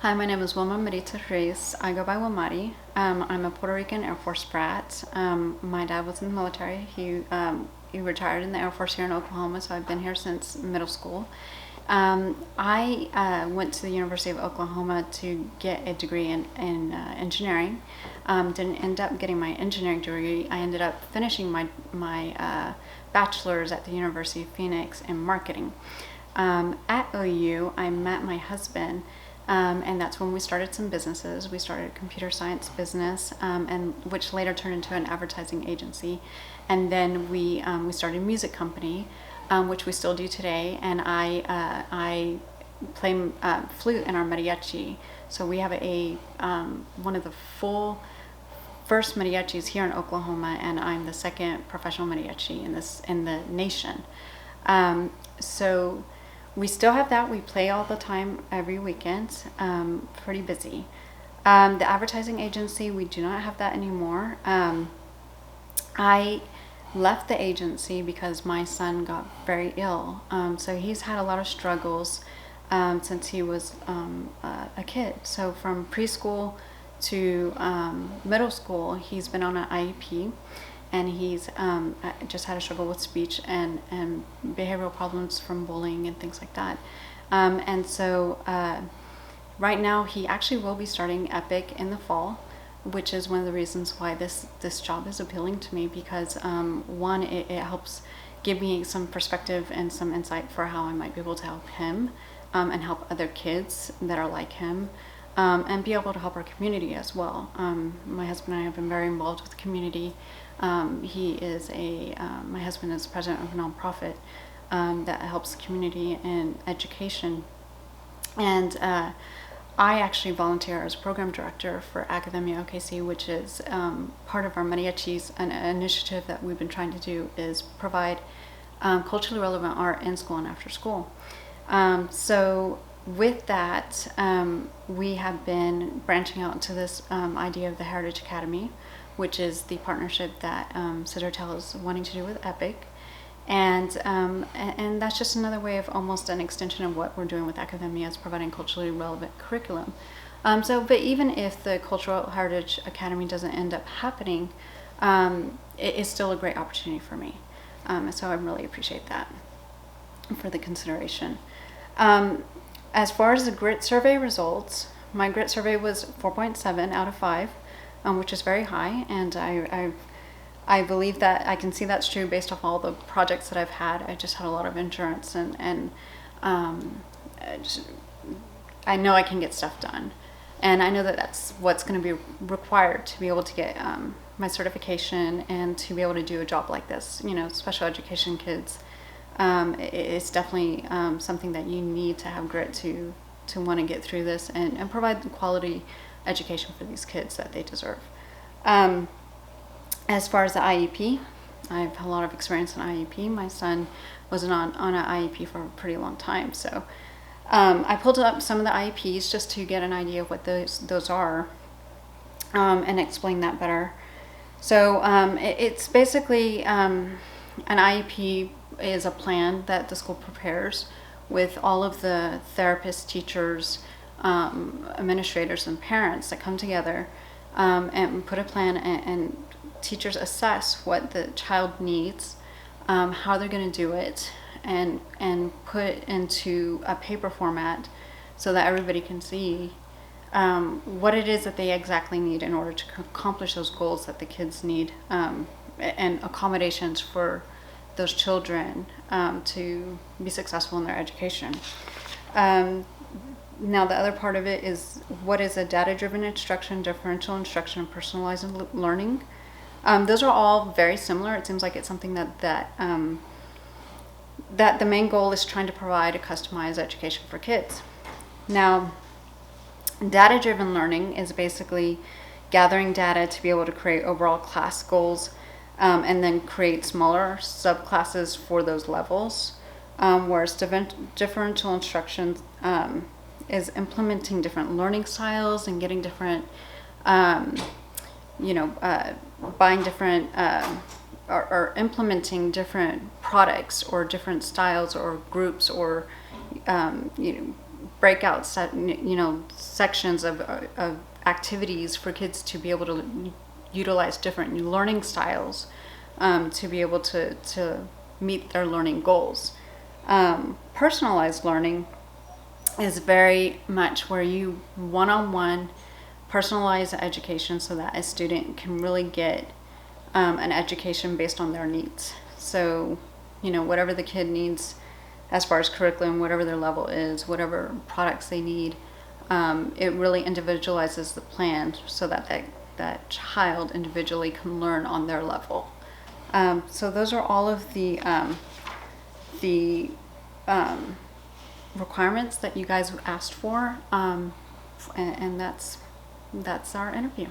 Hi, my name is Wilma Maritza Ruiz. I go by Wilmati. I'm a Puerto Rican Air Force brat. My dad was in the military. He retired in the Air Force here in Oklahoma, so I've been here since middle school. I went to the University of Oklahoma to get a degree in engineering. Didn't end up getting my engineering degree. I ended up finishing my bachelor's at the University of Phoenix in marketing. At OU, I met my husband. And that's when we started some businesses. We started a computer science business, and which later turned into an advertising agency. And then we started a music company, which we still do today. And I play flute in our mariachi. So we have one of the first mariachis here in Oklahoma, and I'm the second professional mariachi in the nation. So we still have that. We play all the time, every weekend. Pretty busy. The advertising agency, we do not have that anymore. I left the agency because my son got very ill. So he's had a lot of struggles since he was a kid. So from preschool to middle school, he's been on an IEP. And he's just had a struggle with speech and behavioral problems from bullying and things like that. And so right now he actually will be starting Epic in the fall, which is one of the reasons why this job is appealing to me, because one, it helps give me some perspective and some insight for how I might be able to help him and help other kids that are like him. And be able to help our community as well. My husband and I have been very involved with the community. My husband is president of a nonprofit that helps the community in education. And I actually volunteer as program director for Academia OKC, which is part of our Mariachis. An initiative that we've been trying to do is provide culturally relevant art in school and after school. So with that, we have been branching out into this idea of the Heritage Academy, which is the partnership that Citadel is wanting to do with Epic. And that's just another way of almost an extension of what we're doing with Academia, is providing culturally relevant curriculum. But even if the Cultural Heritage Academy doesn't end up happening, it is still a great opportunity for me. So I really appreciate that for the consideration. As far as the grit survey results, my grit survey was 4.7 out of 5, which is very high, and I believe that I can see that's true based off all the projects that I've had. I just had a lot of endurance, and I know I can get stuff done, and I know that that's what's going to be required to be able to get my certification and to be able to do a job like this. Special education kids. It's definitely something that you need to have grit to want to get through this and provide the quality education for these kids that they deserve. As far as the IEP, I have a lot of experience in IEP. My son was on an IEP for a pretty long time. So I pulled up some of the IEPs just to get an idea of what those are and explain that better. So it's basically an IEP is a plan that the school prepares with all of the therapists, teachers, administrators, and parents that come together and put a plan, and teachers assess what the child needs, how they're going to do it, and put it into a paper format so that everybody can see what it is that they exactly need in order to accomplish those goals that the kids need, and accommodations for those children to be successful in their education. Now the other part of it is, what is a data-driven instruction, differential instruction, and personalized learning? Those are all very similar. It seems like it's something that the main goal is trying to provide a customized education for kids. Now, data-driven learning is basically gathering data to be able to create overall class goals, and then create smaller subclasses for those levels, whereas differential instruction is implementing different learning styles and getting different, buying different, or implementing different products or different styles or groups, or breakout sections of activities for kids to be able to utilize different learning styles, to be able to meet their learning goals. Personalized learning is very much where you one-on-one personalize education so that a student can really get an education based on their needs. So, whatever the kid needs as far as curriculum, whatever their level is, whatever products they need, it really individualizes the plan so that that child individually can learn on their level. So those are all of the requirements that you guys asked for, and that's our interview.